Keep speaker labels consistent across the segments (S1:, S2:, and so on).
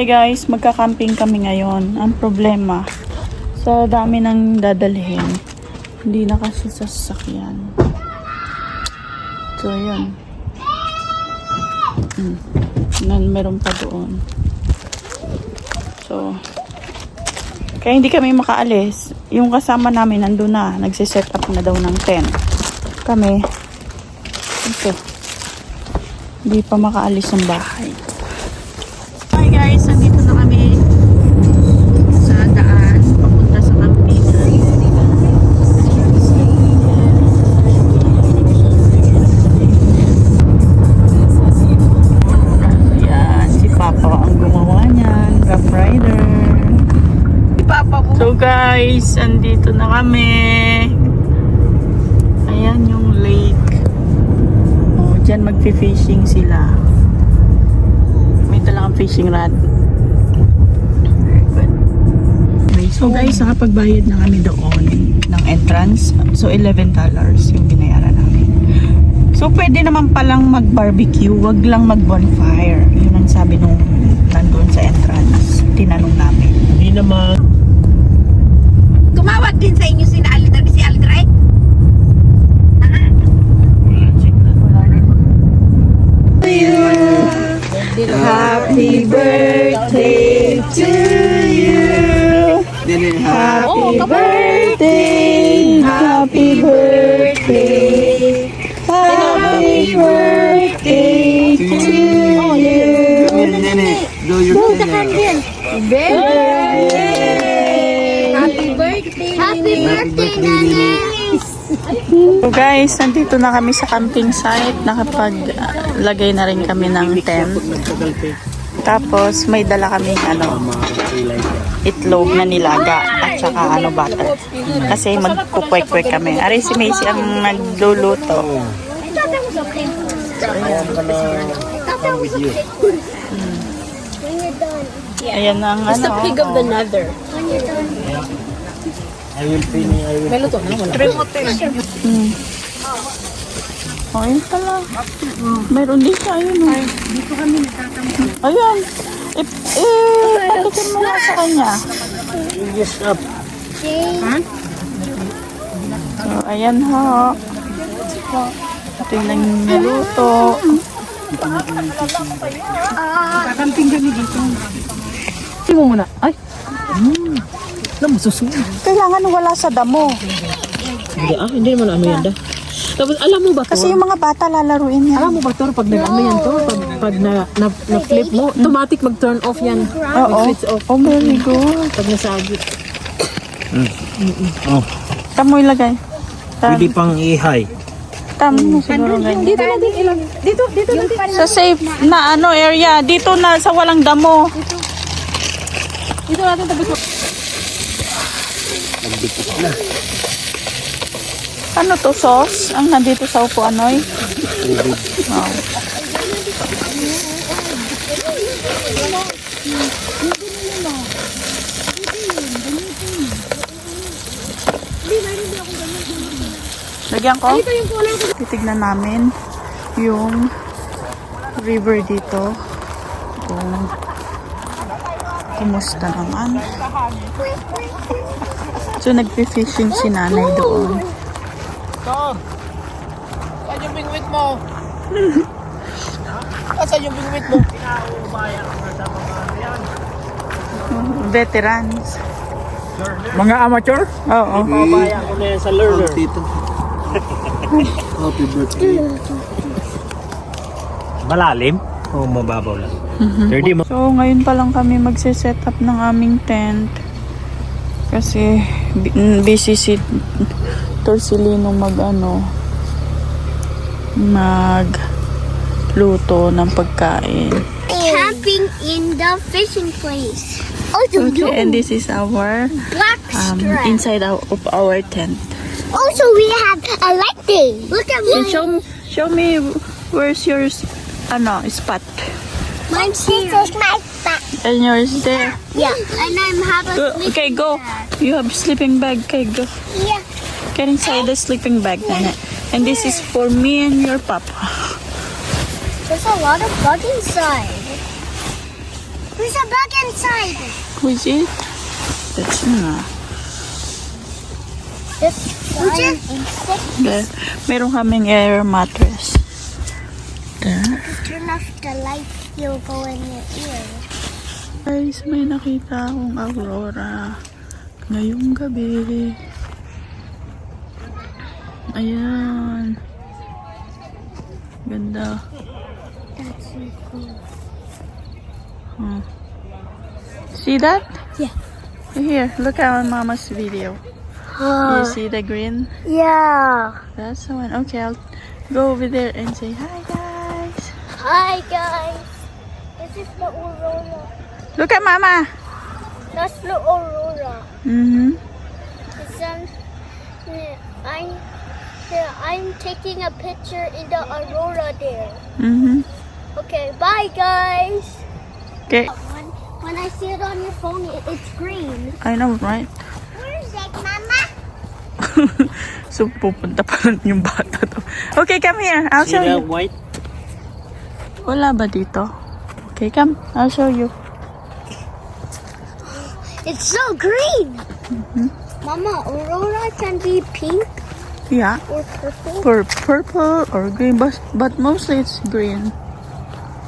S1: Hi guys, magka-camping kami ngayon. Ang problema, sa dami ng dadalhin, hindi na kasi sasakyan. So, ayan. Meron pa doon. So, kaya hindi kami makaalis. Yung kasama namin nandun na. Nagsiset up na daw ng tent. Kami, ito. Hindi pa makaalis ng bahay. Hi guys, nandito na kami sa daan. Papunta sa camping. Ayan, si Papa ang gumawa niyan. Rough Rider. So guys, andito na kami. Ayan yung lake. Oh, dyan magfi-fishing sila. May dalang fishing rod. So guys, nakapagbayad na kami doon ng entrance. So $11 yung binayaran namin. So pwede naman palang mag-barbecue, wag lang mag-bonfire. Yun ang sabi nung nandun sa entrance. Tinanong namin.
S2: Hindi naman.
S3: Tumawag din sa inyo si Aldrin?
S1: Happy birthday to you. Happy birthday. Happy birthday. Happy birthday to you.
S2: Do your
S3: Happy birthday, Dennis!
S1: So guys, nandito na kami sa camping site. Nakapaglagay na rin kami ng tent. Tapos may dala kami itlog na nilaga at saka butter. Kasi magkukwek-kwek kami. Ari si Macy ang nagluluto. Ayan ang
S3: It's the pig of the nether.
S2: I will finish.
S3: May luto na, wala.
S1: Oh, yun pala. Meron din siya, ayun.
S3: Dito kami nagtatampo.
S1: Ayun. Patikin mo nga sa kanya.
S2: Yes, up.
S1: So, ayan ho. Ito yung niluto.
S3: Kakamping kami dito.
S1: Tingnan mo muna. Ay,
S2: Alam mo, susunod.
S1: kailangan wala sa damo.
S2: Hindi naman ano yan da. Tapos alam mo ba,
S1: Kasi yung mga bata lalaruin yan.
S2: alam mo ba, Tor, pag nag-ano yan, Tor, pag na-flip mo, automatic mag-turn off yan.
S1: Oo.
S2: Mag-switch off.
S1: Oh, very good.
S2: Pag nasagit.
S1: Tamo ilagay.
S2: Pwede pang i-high.
S1: Tamo mo siguro ganyan.
S3: Dito na din ilang. Dito na din.
S1: Sa safe na area. Dito na sa walang damo.
S3: Dito natin tapos.
S1: Ano to, sauce? Ang nandito sa upuan, Noy? Wow. Lagyan ko? Titignan namin yung river dito. Kung kumusta naman. So, nagpi-fishing si nanay doon.
S2: Tor! Saan yung bingwit mo? Saan yung bingwit mo?
S1: Veterans.
S2: Mga amateur?
S1: Oo.
S2: Pabaya ko na yan sa learner. Happy birthday. Malalim? O mababaw lang? 30 mo.
S1: So, ngayon pa lang kami magse-set up ng aming tent. Kasi, busy si Torsilino magluto ng pagkain.
S4: Camping in the fishing place.
S1: Okay, and this is our
S4: Black strap.
S1: inside of our tent.
S4: Also, we have a lighting. Look at
S1: And
S4: mine.
S1: show me where's your spot.
S4: Mine's here. This is my spot.
S1: And yours there.
S4: Yeah. And I'm having a sleeping
S1: Okay, go.
S4: bag.
S1: You have sleeping bag. Okay, go.
S4: Yeah.
S1: Get inside the sleeping bag, Nana. And this is for me and your papa.
S4: There's a lot of bug inside. There's a bug inside.
S1: Which is? That's nga.
S4: It's flying insect.
S1: There. Meron kaming air mattress. There.
S4: Turn off the light, you'll go in your ear.
S1: Guys, may nakita akong aurora ngayong gabi. Ayan. Ganda.
S4: That's so cool.
S1: See that?
S4: Yeah.
S1: Here, look at Mama's video. You see the green?
S4: Yeah.
S1: That's the one. Okay, I'll go over there and say hi, guys.
S4: Hi guys. This is the aurora.
S1: Look at Mama.
S4: That's the aurora.
S1: Mm-hmm.
S4: I'm taking a picture in the aurora there.
S1: Mm-hmm.
S4: Okay, bye guys.
S1: Okay.
S4: When I see it on your phone, it's green.
S1: I know, right?
S4: Where is it, Mama?
S1: So, pupunta pa rin yung bata to. Okay, come here. I'll show you.
S5: White?
S1: Wala ba dito? Okay, come. I'll show you.
S4: It's so green. Mama, aurora can be pink
S1: Yeah.
S4: or purple.
S1: For purple or green, but mostly it's green.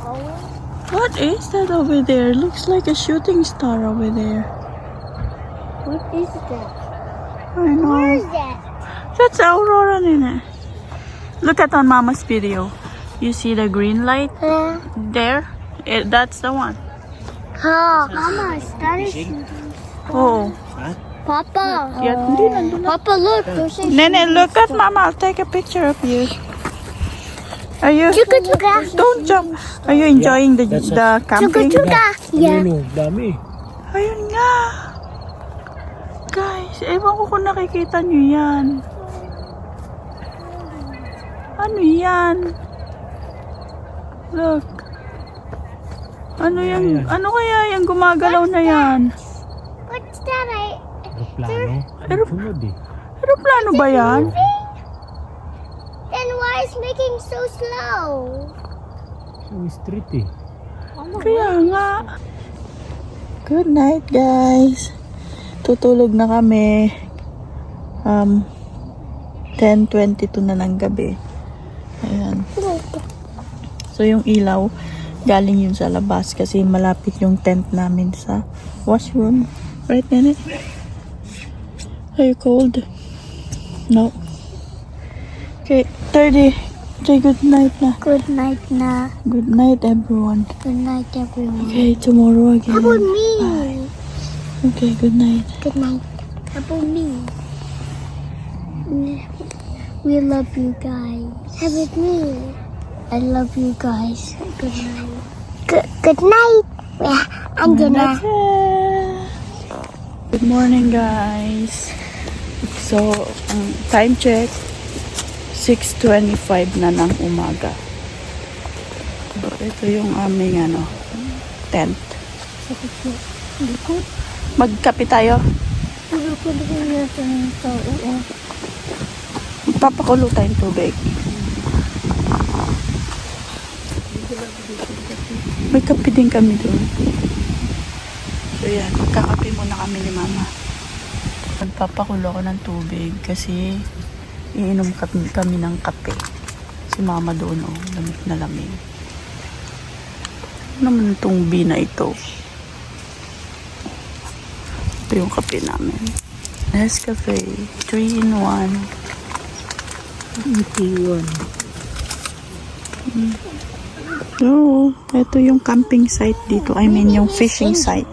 S4: Oh,
S1: What is that over there? Looks like a shooting star over there.
S4: what is that?
S1: I
S4: Where
S1: know.
S4: is that?
S1: That's aurora, nina. Look at on Mama's video. You see the green light there? That's the one.
S4: Mama, that is
S1: Oh.
S4: Papa.
S1: Yeah, hindi nandun na.
S4: Papa, look. There's a
S1: Nene, look at Mama. I'll take a picture of you. Are you?
S4: Chuka-chuka.
S1: Don't jump. Are you enjoying the camping?
S4: Chuka-chuka. Yeah.
S5: Ano, dami.
S1: Ayun nga. Guys, ewan ko kung nakikita nyo yan. Ano yan? Look. Ano yung, ano kaya yung gumagalaw na yan?
S4: What's that?
S5: Aeroplano.
S1: Aero-
S5: Sunod eh.
S1: Aeroplano ba yan?
S4: Then why is making so slow?
S5: Yung street eh.
S1: Kaya nga. Good night, guys. Tutulog na kami. 10:22 na ng gabi. Ayan. So, yung ilaw, galing yun sa labas kasi malapit yung tent namin sa washroom. Right, Nene? Are you cold? No. Okay, 30. Say good night na.
S4: Good night, na.
S1: Good night, everyone.
S4: Good night, everyone.
S1: Okay, tomorrow again.
S4: How about me?
S1: Okay, good night.
S4: Good night. How about me? We love you guys. How about me? I love you guys. Good night. Good night. I'm gonna.
S1: That's it. Good morning, guys. So, time check, 6:25 na ng umaga. So, ito yung aming tent. Magkape tayo. Magpapakulo tayong tubig. May kape din kami doon. So yan, magkakape muna kami ni Mama. Magpapakulo ako ng tubig kasi iinom kami ng kape. Si Mama doon, lamig na lamig. Ano naman itong bina ito? Ito yung kape namin. Nescafe, 3-in-1. So, ito yung camping site dito. I mean, yung fishing site.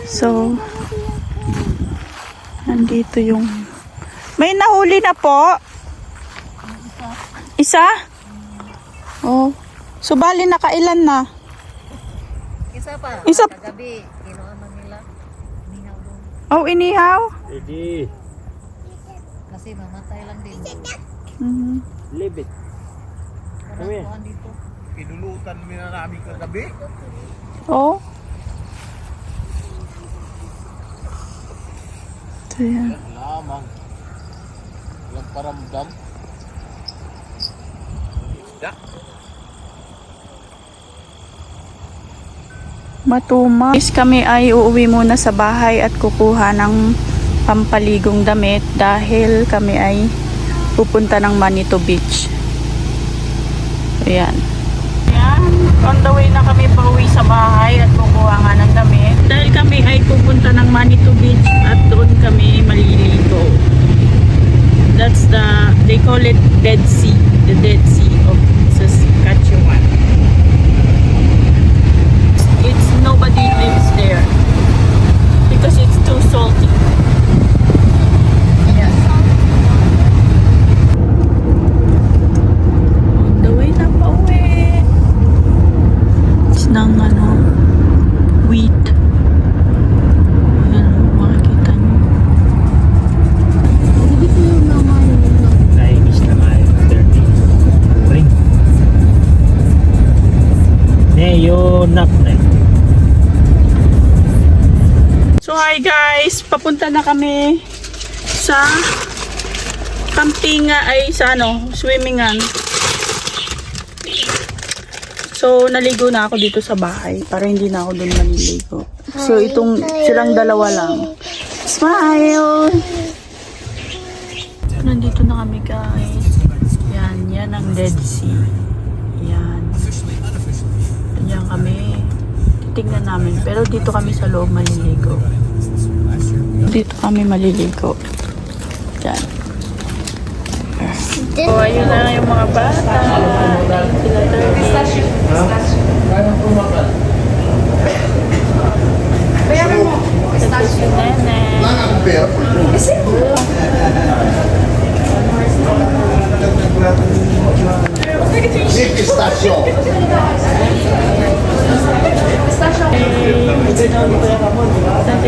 S1: So, nandito yung... May nahuli na po? Isa? Oh. So, bali nakailan na?
S3: Isa pa.
S1: Isa.
S3: Kagabi, kinuha man nila. Inihaw doon.
S1: Oh, inihaw?
S5: Ready.
S3: Kasi mamatay lang din.
S1: Mhm.
S5: Leave it.
S3: Walang kuhan dito.
S6: Pinulutan mo na namin kagabi.
S1: Oh. So, yan.
S6: Lamang. Walang paramdam. Isda.
S1: Matuma. Guys, kami ay uuwi muna sa bahay at kukuha ng pampaligong damit dahil kami ay pupunta ng Manito Beach. Ayan. Ayan. On the way na kami pauwi sa bahay at kukuha nga ng damit. Dahil kami ay pupunta ng Manito Beach at doon kami maliligo. That's they call it Dead Sea. The Dead Sea of Saskatchewan. Nobody lives there because it's too salty. Yeah. On the way na pa uwi. It's ng wheat. Ayan, makikita nyo.
S5: Nainis na nga yung dirty. Ring. Neyo nap na.
S1: So hi guys, papunta na kami sa camping ay sa swimmingan. So naligo na ako dito sa bahay para hindi na ako doon maliligo. So itong silang dalawa lang. Smile! Nandito na kami guys. Yan ang Dead Sea. Yan. Yan kami. Tingnan namin. Pero dito kami sa loob maliligo. Dito kami maliligo. Yan. So, ayun na yung mga bata. Sila Derby. Ito si Nene. Si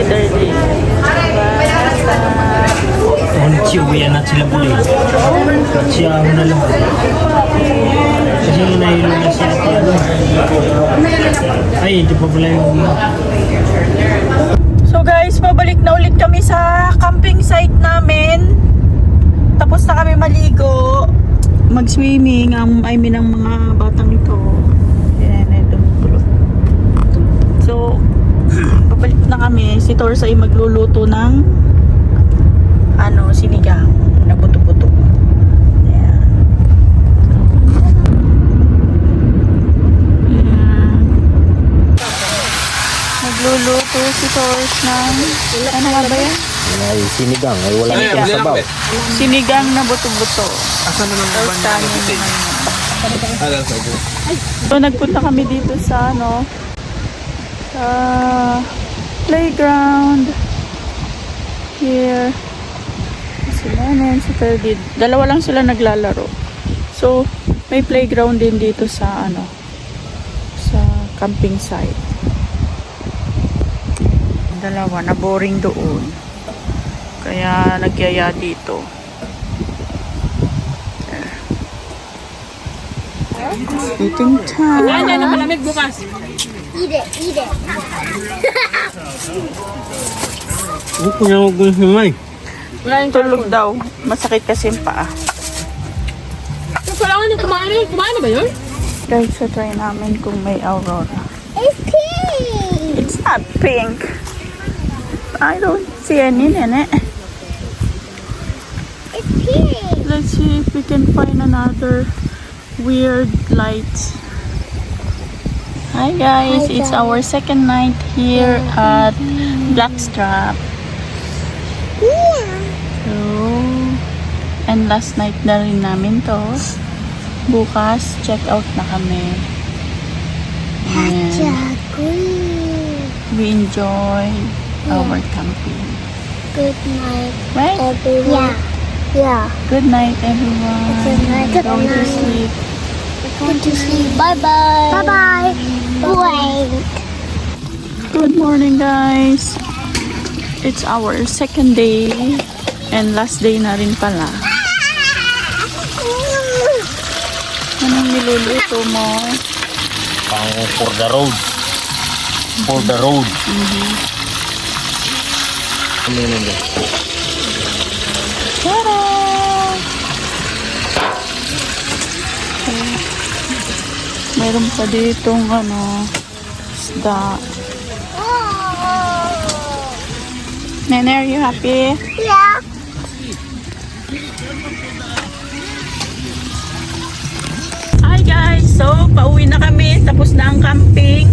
S1: Derby.
S5: Uwian na sila muli. Siya ako na lang. Kasi nahilo na siya. Ay, hindi pa pala yung...
S1: So guys, pabalik na ulit kami sa camping site namin. Tapos na kami maligo. Mag-swimming ang ng mga batang ito. Yan, ito. So, pabalik na kami. Si Torsa ay magluluto ng sinigang na buto-buto. Yan. Yan. Magluluto si Tors ng ano nga ba yan?
S5: Ay, sinigang. Ay, wala nang sabaw.
S1: Sinigang na buto-buto.
S6: Asa naman ang
S1: Tors
S6: banda?
S1: naman. So nagpunta kami dito sa sa playground here. Si Nenen, si Perdid. Dalawa lang sila naglalaro. So may playground din dito sa sa camping site. Dalawa na boring doon. Kaya nagyaya dito. Eating time.
S2: Ano malamig bukas?
S4: Eat it, eat it.
S5: Huwag niya huwag kong himay.
S2: Wala yung
S1: Tulog daw. Masakit kasi yung paa.
S2: kailangan yung kumain na yun. Kumain na ba yun?
S1: Guys, so try namin kung may aurora.
S4: It's pink.
S1: It's not pink. I don't see any, Nene.
S4: It's pink.
S1: Let's see if we can find another weird light. Hi guys, it's our second night here at Blackstrap.
S4: Yeah.
S1: So, and last night na rin namin to. Bukas, check out na kami. And
S4: Green.
S1: we enjoy our camping.
S4: Good night,
S1: Right?
S4: everyone. Yeah.
S1: Good night, everyone.
S4: Good night.
S1: Go to sleep.
S4: Good to sleep. Bye bye. Bye bye. Wait.
S1: Good morning, guys. It's our second day and last day na rin pala. Anong niluluto mo?
S5: Pang for the road. For the road. Ano yun yun?
S1: Tara! Okay. Meron pa ditong isda. Nene, are you happy?
S4: Yeah.
S1: Hi guys! So, pauwi na kami. Tapos na ang camping.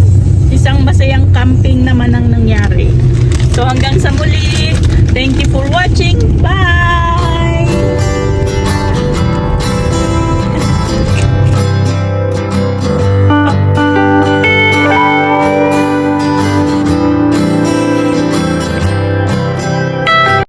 S1: Isang masayang camping naman ang nangyari. So, hanggang sa muli. Thank you for watching. Bye!